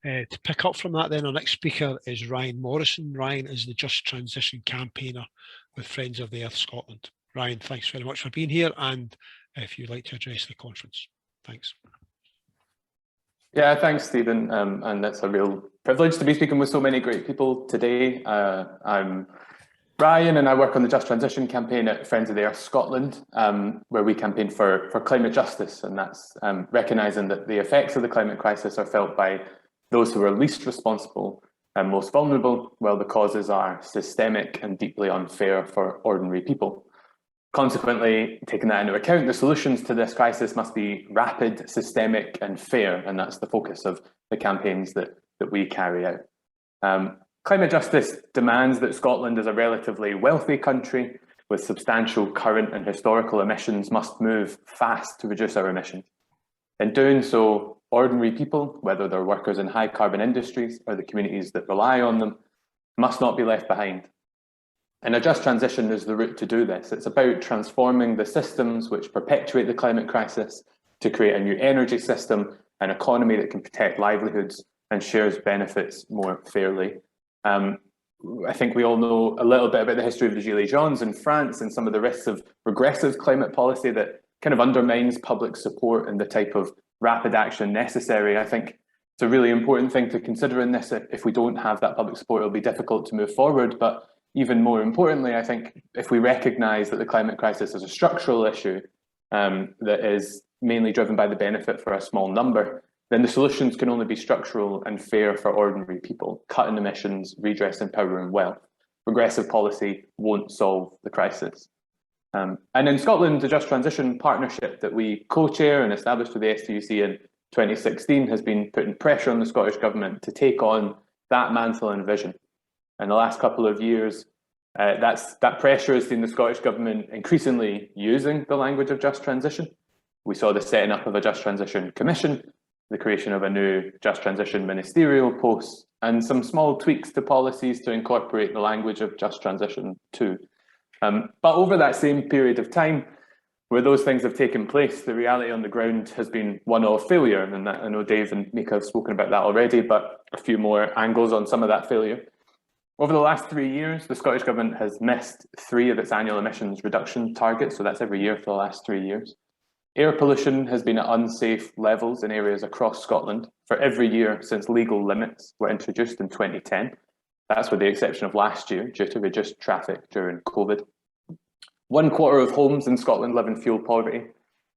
To pick up from that then, our next speaker is Ryan Morrison. Ryan is the Just Transition campaigner with Friends of the Earth Scotland. Ryan, thanks very much for being here, and if you'd like to address the conference. Thanks. Yeah, thanks, Stephen. And it's a real privilege to be speaking with so many great people today. I'm Ryan, and I work on the Just Transition campaign at Friends of the Earth Scotland, where we campaign for climate justice, and that's recognising that the effects of the climate crisis are felt by those who are least responsible and most vulnerable, while the causes are systemic and deeply unfair for ordinary people. Consequently, taking that into account, the solutions to this crisis must be rapid, systemic and fair, and that's the focus of the campaigns that we carry out. Climate justice demands that Scotland, as a relatively wealthy country with substantial current and historical emissions, must move fast to reduce our emissions. In doing so, ordinary people, whether they're workers in high carbon industries or the communities that rely on them, must not be left behind. And a just transition is the route to do this. It's about transforming the systems which perpetuate the climate crisis to create a new energy system, an economy that can protect livelihoods and shares benefits more fairly. I think we all know a little bit about the history of the Gilets jaunes in France and some of the risks of regressive climate policy that kind of undermines public support and the type of rapid action necessary. I think it's a really important thing to consider in this. If we don't have that public support, it'll be difficult to move forward. But even more importantly, I think if we recognise that the climate crisis is a structural issue that is mainly driven by the benefit for a small number, then the solutions can only be structural and fair for ordinary people, cutting emissions, redressing power and wealth. Progressive policy won't solve the crisis. And in Scotland, the Just Transition Partnership that we co-chair and established with the STUC in 2016 has been putting pressure on the Scottish Government to take on that mantle and vision. In the last couple of years, that pressure has seen the Scottish Government increasingly using the language of just transition. We saw the setting up of a Just Transition Commission, the creation of a new Just Transition ministerial post, and some small tweaks to policies to incorporate the language of just transition too. But over that same period of time, where those things have taken place, the reality on the ground has been one of failure. And I know Dave and Mika have spoken about that already, but a few more angles on some of that failure. Over the last 3 years, the Scottish Government has missed 3 of its annual emissions reduction targets, so that's every year for the last 3 years. Air pollution has been at unsafe levels in areas across Scotland for every year since legal limits were introduced in 2010. That's with the exception of last year, due to reduced traffic during COVID. 1/4 of homes in Scotland live in fuel poverty,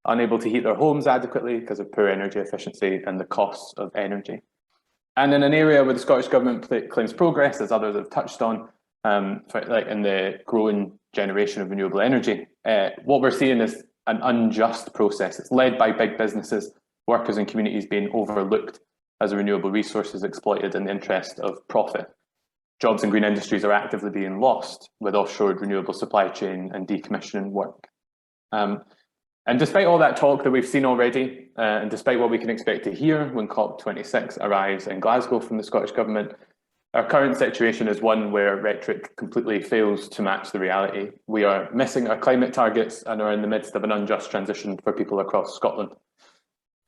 unable to heat their homes adequately because of poor energy efficiency and the costs of energy. And in an area where the Scottish Government claims progress, as others have touched on, in the growing generation of renewable energy, what we're seeing is an unjust process. It's led by big businesses, workers and communities being overlooked as a renewable resource is exploited in the interest of profit. Jobs in green industries are actively being lost with offshored renewable supply chain and decommissioning work. And despite all that talk that we've seen already, and despite what we can expect to hear when COP26 arrives in Glasgow from the Scottish Government, our current situation is one where rhetoric completely fails to match the reality. We are missing our climate targets and are in the midst of an unjust transition for people across Scotland.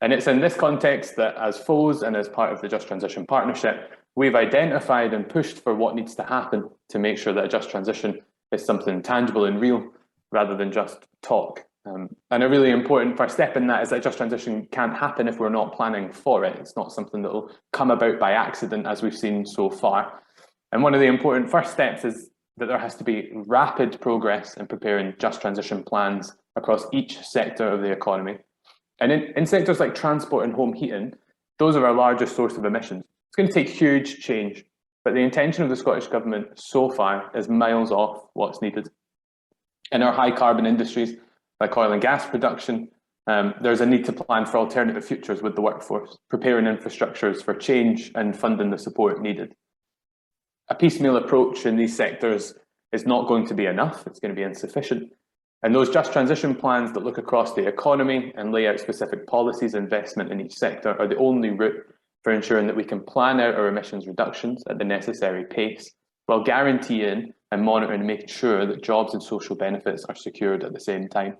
And it's in this context that as FoES and as part of the Just Transition Partnership, we've identified and pushed for what needs to happen to make sure that a just transition is something tangible and real rather than just talk. And a really important first step in that is that just transition can't happen if we're not planning for it. It's not something that will come about by accident, as we've seen so far. And one of the important first steps is that there has to be rapid progress in preparing just transition plans across each sector of the economy. And in sectors like transport and home heating, those are our largest source of emissions. It's going to take huge change, but the intention of the Scottish Government so far is miles off what's needed. In our high carbon industries, like oil and gas production, there's a need to plan for alternative futures with the workforce, preparing infrastructures for change and funding the support needed. A piecemeal approach in these sectors is not going to be enough, it's going to be insufficient. And those just transition plans that look across the economy and lay out specific policies and investment in each sector are the only route for ensuring that we can plan out our emissions reductions at the necessary pace, while guaranteeing and monitoring and making sure that jobs and social benefits are secured at the same time.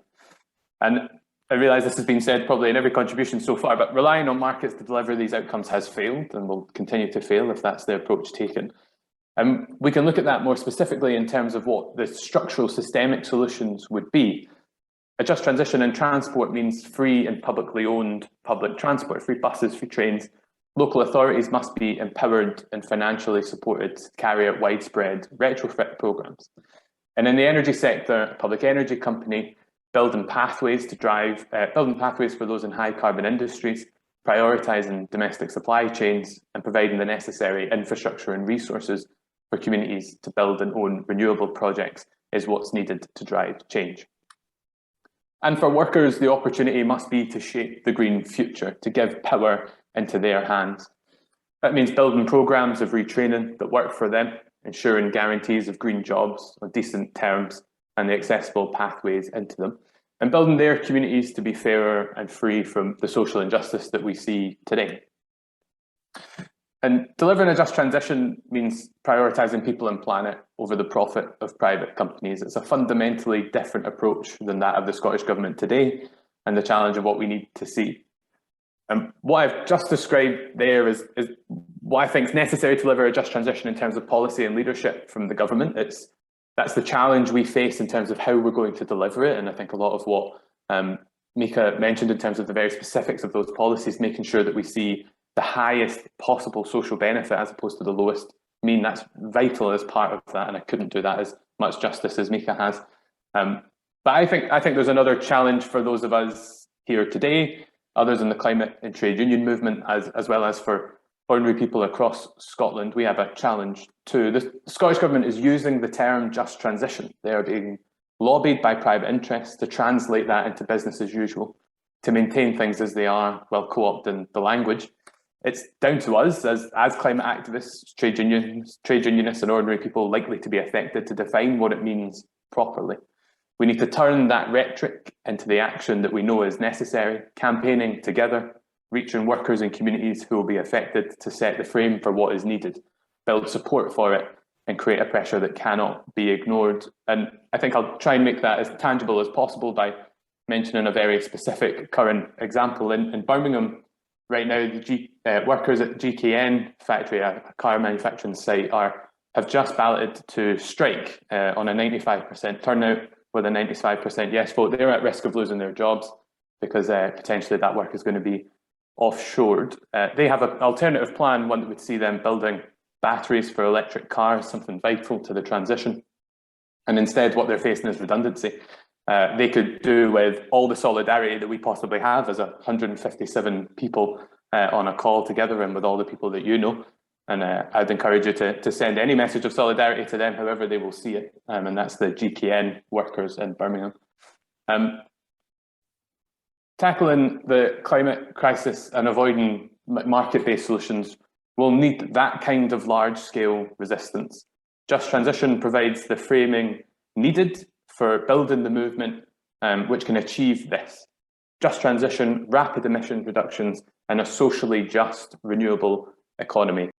And I realise this has been said probably in every contribution so far, but relying on markets to deliver these outcomes has failed and will continue to fail if that's the approach taken. We can look at that more specifically in terms of what the structural systemic solutions would be. A just transition in transport means free and publicly owned public transport, free buses, free trains. Local authorities must be empowered and financially supported to carry out widespread retrofit programmes. And in the energy sector, a public energy company building pathways for those in high carbon industries, prioritising domestic supply chains and providing the necessary infrastructure and resources for communities to build and own renewable projects is what's needed to drive change. And for workers, the opportunity must be to shape the green future, to give power into their hands. That means building programmes of retraining that work for them, ensuring guarantees of green jobs on decent terms and the accessible pathways into them, and building their communities to be fairer and free from the social injustice that we see today. And delivering a just transition means prioritising people and planet over the profit of private companies. It's a fundamentally different approach than that of the Scottish Government today and the challenge of what we need to see. And what I've just described there is what I think is necessary to deliver a just transition in terms of policy and leadership from the government. That's the challenge we face in terms of how we're going to deliver it. And I think a lot of what Mika mentioned in terms of the very specifics of those policies, making sure that we see the highest possible social benefit as opposed to the lowest mean, that's vital as part of that. And I couldn't do that as much justice as Mika has. But I think there's another challenge for those of us here today, others in the climate and trade union movement, as well as for ordinary people across Scotland. We have a challenge too. The Scottish Government is using the term just transition. They are being lobbied by private interests to translate that into business as usual, to maintain things as they are while co-opting the language. It's down to us as climate activists, trade unionists and ordinary people likely to be affected to define what it means properly. We need to turn that rhetoric into the action that we know is necessary, campaigning together, reaching workers and communities who will be affected to set the frame for what is needed, build support for it, and create a pressure that cannot be ignored. And I think I'll try and make that as tangible as possible by mentioning a very specific current example. In Birmingham, right now, the workers at GKN factory, a car manufacturing site, have just balloted to strike on a 95% turnout with a 95% yes vote. They're at risk of losing their jobs because potentially that work is going to be offshored. They have an alternative plan, one that would see them building batteries for electric cars, something vital to the transition. And instead, what they're facing is redundancy. They could do with all the solidarity that we possibly have as 157 people on a call together, and with all the people that you know. And I'd encourage you to send any message of solidarity to them, however they will see it. And that's the GKN workers in Birmingham. Tackling the climate crisis and avoiding market-based solutions will need that kind of large-scale resistance. Just transition provides the framing needed for building the movement which can achieve this. Just transition, rapid emission reductions, and a socially just renewable economy.